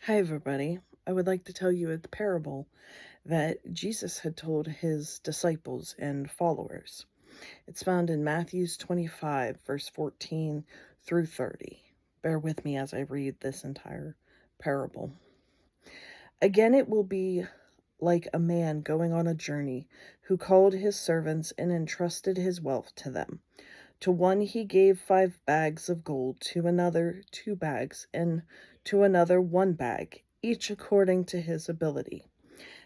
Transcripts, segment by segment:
Hi, everybody. I would like to tell you a parable that Jesus had told his disciples and followers. It's found in Matthew 25, verse 14 through 30. Bear with me as I read this entire parable. Again, it will be like a man going on a journey who called his servants and entrusted his wealth to them. To one he gave 5 bags of gold, to another 2 bags, and to another 1 bag, each according to his ability.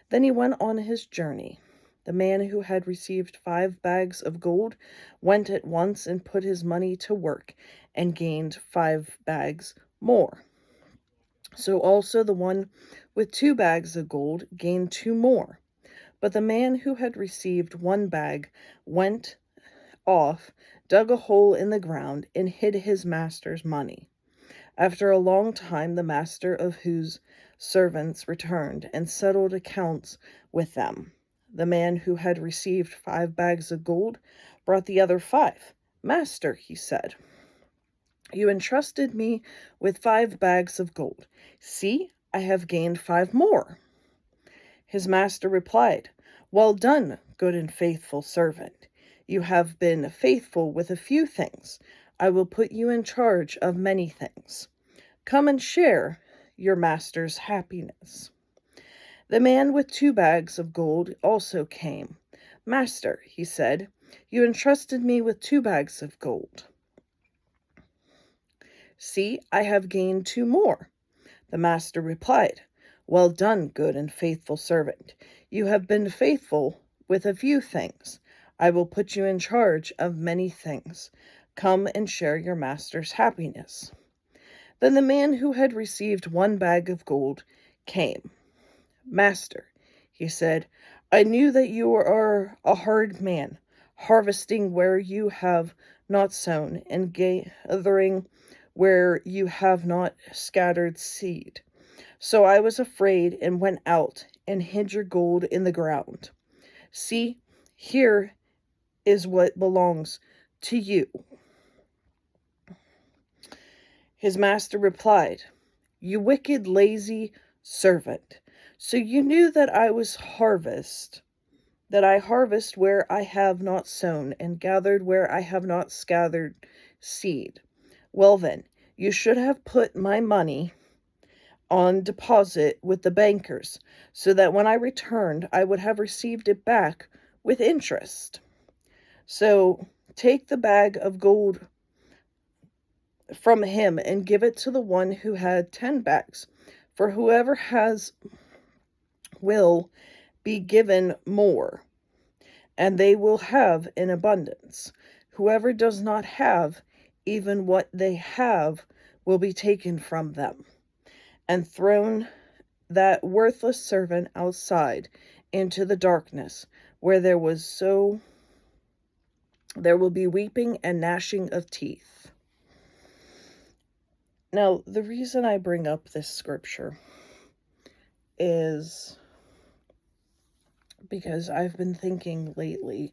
Then he went on his journey. The man who had received 5 bags of gold went at once and put his money to work and gained 5 bags more. So also the one with 2 bags of gold gained 2 more. But the man who had received 1 bag went off, dug a hole in the ground, and hid his master's money. After a long time, the master of whose servants returned and settled accounts with them. The man who had received 5 bags of gold brought the other 5. Master, he said, you entrusted me with 5 bags of gold. See, I have gained 5 more. His master replied, well done, good and faithful servant. You have been faithful with a few things. I will put you in charge of many things. Come and share your master's happiness. The man with 2 bags of gold also came. Master, he said, you entrusted me with 2 bags of gold. See, I have gained 2 more. The master replied, well done, good and faithful servant. You have been faithful with a few things. I will put you in charge of many things. Come and share your master's happiness. Then the man who had received 1 bag of gold came. Master, he said, I knew that you are a hard man, harvesting where you have not sown and gathering where you have not scattered seed. So I was afraid and went out and hid your gold in the ground. See, here is what belongs to you. His master replied, you wicked, lazy servant. So you knew that I harvest where I have not sown and gathered where I have not scattered seed. Well then, you should have put my money on deposit with the bankers, so that when I returned, I would have received it back with interest. So take the bag of gold from him and give it to the one who had 10 bags. For whoever has will be given more, and they will have in abundance. Whoever does not have, even what they have will be taken from them, and thrown that worthless servant outside into the darkness, where there will be weeping and gnashing of teeth. Now, the reason I bring up this scripture is because I've been thinking lately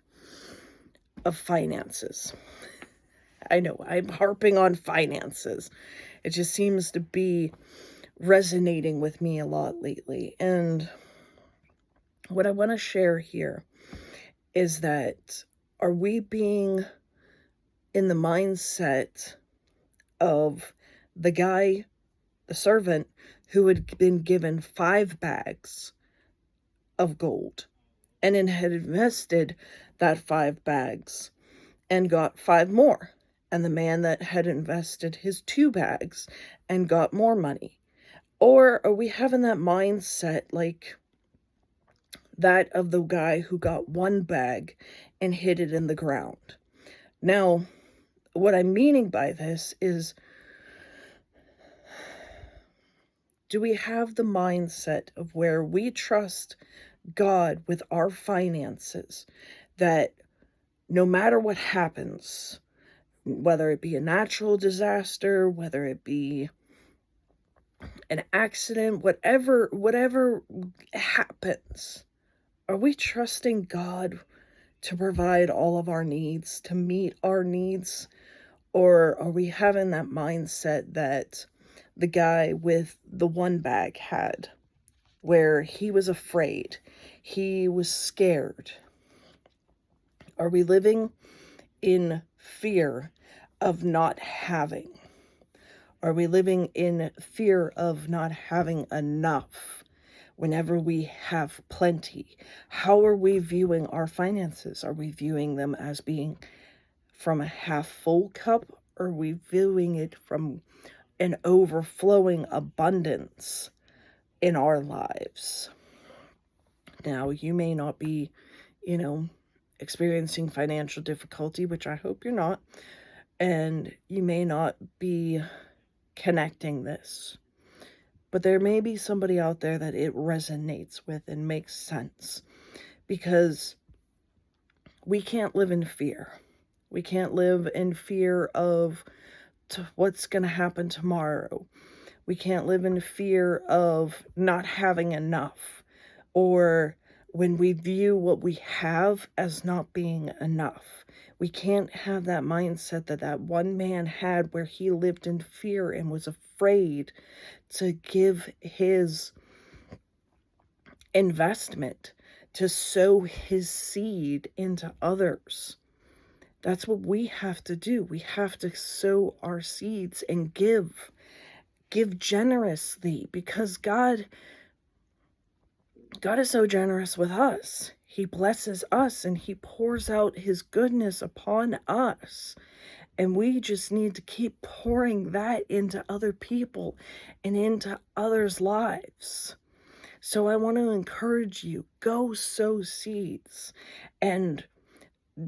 of finances. I know I'm harping on finances. It just seems to be resonating with me a lot lately. And what I want to share here is that, are we being in the mindset of the servant who had been given 5 bags of gold and then had invested that 5 bags and got 5 more, and the man that had invested his 2 bags and got more money? Or are we having that mindset like that of the guy who got 1 bag and hid it in the ground? Now, what I'm meaning by this is, do we have the mindset of where we trust God with our finances, that no matter what happens, whether it be a natural disaster, whether it be an accident, whatever happens, are we trusting God to provide all of our needs, to meet our needs? Or are we having that mindset that the guy with the one bag had, where he was afraid, he was scared. Are we living in fear of not having? Are we living in fear of not having enough whenever we have plenty? How are we viewing our finances? Are we viewing them as being from a half full cup? Or are we viewing it from an overflowing abundance in our lives? Now, you may not be, experiencing financial difficulty, which I hope you're not, and you may not be connecting this, but there may be somebody out there that it resonates with and makes sense, because we can't live in fear. We can't live in fear of what's going to happen tomorrow. We can't live in fear of not having enough, or when we view what we have as not being enough. We can't have that mindset that one man had, where he lived in fear and was afraid to give his investment, to sow his seed into others. That's what we have to do. We have to sow our seeds and give generously, because God is so generous with us. He blesses us and he pours out his goodness upon us. And we just need to keep pouring that into other people and into others' lives. So I want to encourage you, go sow seeds and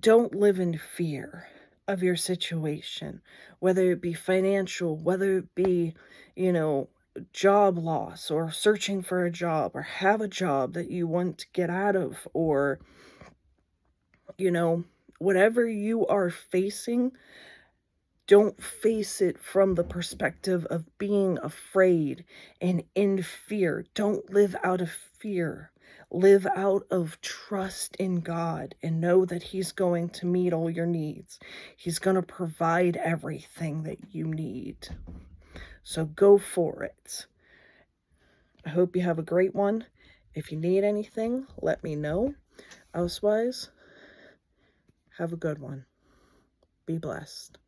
don't live in fear of your situation, whether it be financial, whether it be, job loss, or searching for a job, or have a job that you want to get out of, or, whatever you are facing. Don't face it from the perspective of being afraid and in fear. Don't live out of fear. Live out of trust in God and know that he's going to meet all your needs. He's going to provide everything that you need. So go for it. I hope you have a great one. If you need anything, let me know. Elsewise, have a good one. Be blessed.